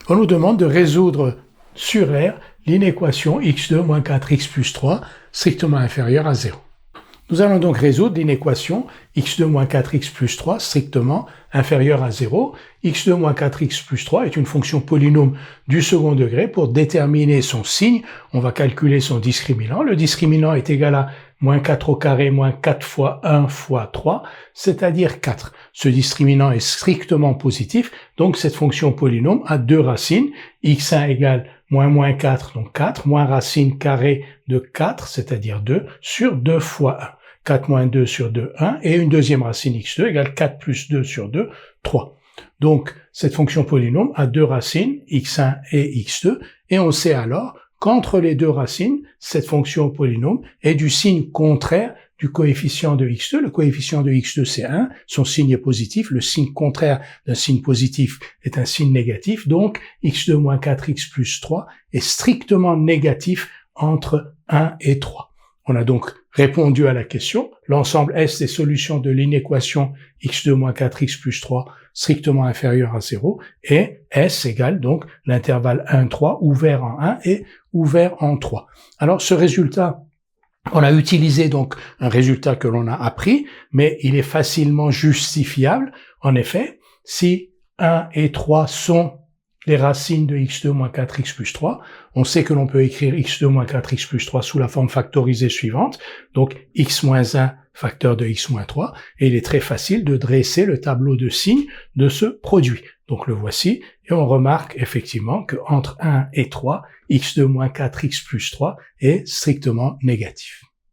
On nous demande de résoudre sur R l'inéquation x2 moins 4x plus 3 strictement inférieure à 0. Nous allons donc résoudre l'inéquation x2 moins 4x plus 3 strictement inférieure à 0. x2 moins 4x plus 3 est une fonction polynôme du second degré. Pour déterminer son signe, on va calculer son discriminant. Le discriminant est égal à moins 4 au carré moins 4 fois 1 fois 3, c'est-à-dire 4. Ce discriminant est strictement positif, donc cette fonction polynôme a deux racines. x1 égale moins 4, donc 4, moins racine carrée de 4, c'est-à-dire 2, sur 2 fois 1. 4 moins 2 sur 2, 1, et une deuxième racine x2 égale 4 plus 2 sur 2, 3. Donc, cette fonction polynôme a deux racines, x1 et x2, et on sait alors qu'entre les deux racines, cette fonction polynôme est du signe contraire du coefficient de x2. Le coefficient de x2, c'est 1, son signe est positif, le signe contraire d'un signe positif est un signe négatif, donc x2 moins 4x plus 3 est strictement négatif entre 1 et 3. On a donc répondu à la question. L'ensemble S des solutions de l'inéquation x2 moins 4x plus 3 strictement inférieur à 0 et S égale donc l'intervalle 1, 3 ouvert en 1 et ouvert en 3. Alors ce résultat, on a utilisé donc un résultat que l'on a appris, mais il est facilement justifiable. En effet, si 1 et 3 sont les racines de x2 moins 4x plus 3, on sait que l'on peut écrire x2 moins 4x plus 3 sous la forme factorisée suivante, donc x moins 1 facteur de x moins 3, et il est très facile de dresser le tableau de signes de ce produit. Donc le voici, et on remarque effectivement que entre 1 et 3, x2 moins 4x plus 3 est strictement négatif.